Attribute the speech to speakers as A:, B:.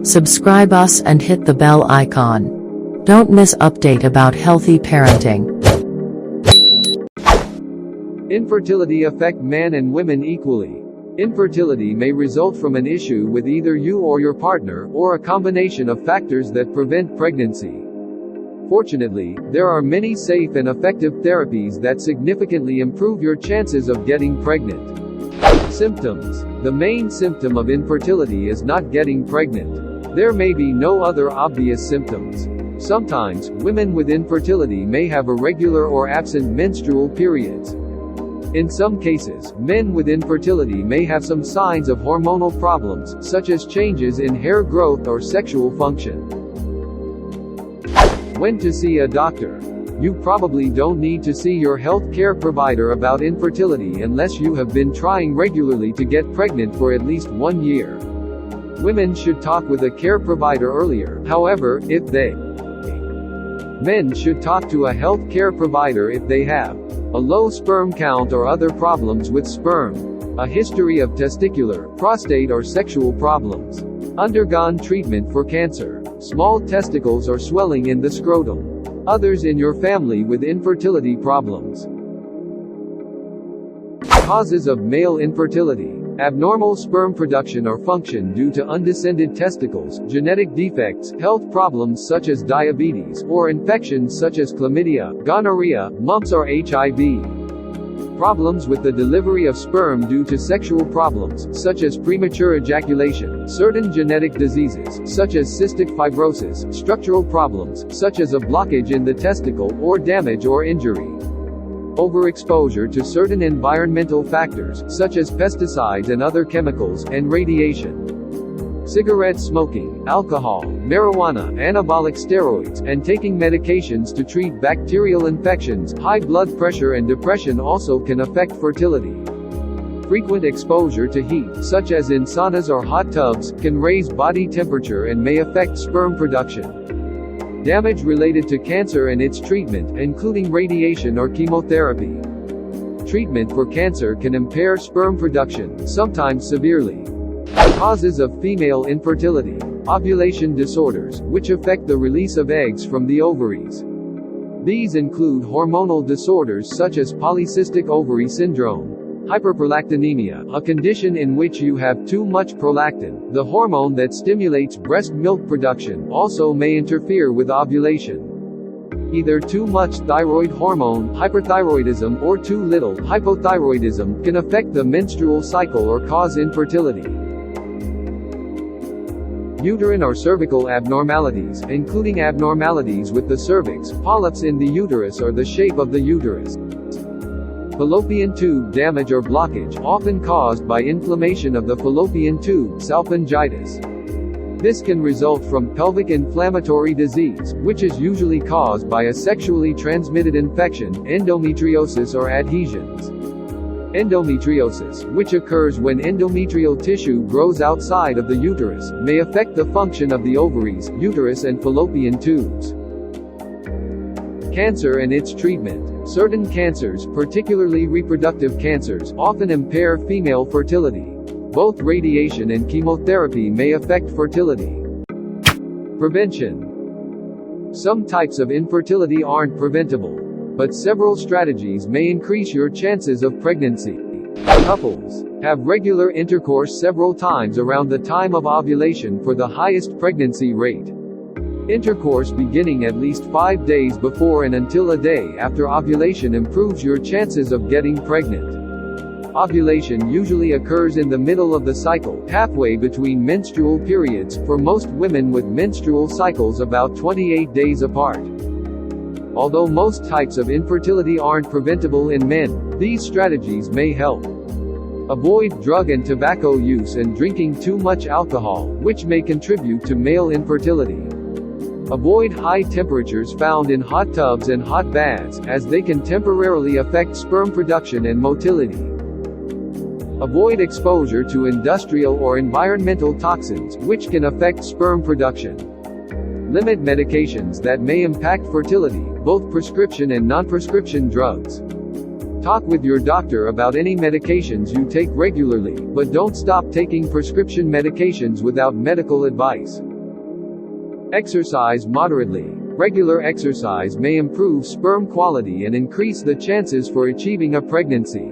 A: Subscribe us and hit the bell icon. Don't miss update about healthy parenting.
B: Infertility affect men and women equally. Infertility may result from an issue with either you or your partner, or a combination of factors that prevent pregnancy. Fortunately, there are many safe and effective therapies that significantly improve your chances of getting pregnant. Symptoms. The main symptom of infertility is not getting pregnant. There may be no other obvious symptoms. Sometimes, women with infertility may have irregular or absent menstrual periods. In some cases, men with infertility may have some signs of hormonal problems, such as changes in hair growth or sexual function. When to see a doctor. You probably don't need to see your health care provider about infertility unless you have been trying regularly to get pregnant for at least 1 year. Women should talk with a care provider earlier, however, Men should talk to a health care provider if they have a low sperm count or other problems with sperm, a history of testicular, prostate or sexual problems, undergone treatment for cancer, small testicles or swelling in the scrotum, others in your family with infertility problems. Causes of male infertility. Abnormal sperm production or function due to undescended testicles, genetic defects, health problems such as diabetes, or infections such as chlamydia, gonorrhea, mumps or HIV. Problems with the delivery of sperm due to sexual problems, such as premature ejaculation, certain genetic diseases, such as cystic fibrosis, structural problems, such as a blockage in the testicle, or damage or injury. Overexposure to certain environmental factors, such as pesticides and other chemicals, and radiation. Cigarette smoking, alcohol, marijuana, anabolic steroids, and taking medications to treat bacterial infections, high blood pressure and depression also can affect fertility. Frequent exposure to heat, such as in saunas or hot tubs, can raise body temperature and may affect sperm production. Damage related to cancer and its treatment, including radiation or chemotherapy. Treatment for cancer can impair sperm production, sometimes severely. Causes of female infertility. Ovulation disorders, which affect the release of eggs from the ovaries. These include hormonal disorders such as polycystic ovary syndrome, hyperprolactinemia, a condition in which you have too much prolactin, the hormone that stimulates breast milk production, also may interfere with ovulation. Either too much thyroid hormone, hyperthyroidism, or too little, hypothyroidism, can affect the menstrual cycle or cause infertility. Uterine or cervical abnormalities, including abnormalities with the cervix, polyps in the uterus or the shape of the uterus. Fallopian tube damage or blockage, often caused by inflammation of the fallopian tube, salpingitis. This can result from pelvic inflammatory disease, which is usually caused by a sexually transmitted infection, endometriosis or adhesions. Endometriosis, which occurs when endometrial tissue grows outside of the uterus, may affect the function of the ovaries, uterus and fallopian tubes. Cancer and its treatment. Certain cancers, particularly reproductive cancers, often impair female fertility. Both radiation and chemotherapy may affect fertility. Prevention. Some types of infertility aren't preventable, but several strategies may increase your chances of pregnancy. Couples have regular intercourse several times around the time of ovulation for the highest pregnancy rate. Intercourse beginning at least 5 days before and until a day after ovulation improves your chances of getting pregnant. Ovulation usually occurs in the middle of the cycle, halfway between menstrual periods, for most women with menstrual cycles about 28 days apart. Although most types of infertility aren't preventable in men, these strategies may help. Avoid drug and tobacco use and drinking too much alcohol, which may contribute to male infertility. Avoid high temperatures found in hot tubs and hot baths, as they can temporarily affect sperm production and motility. Avoid exposure to industrial or environmental toxins, which can affect sperm production. Limit medications that may impact fertility, both prescription and non-prescription drugs. Talk with your doctor about any medications you take regularly, but don't stop taking prescription medications without medical advice. Exercise moderately. Regular exercise may improve sperm quality and increase the chances for achieving a pregnancy.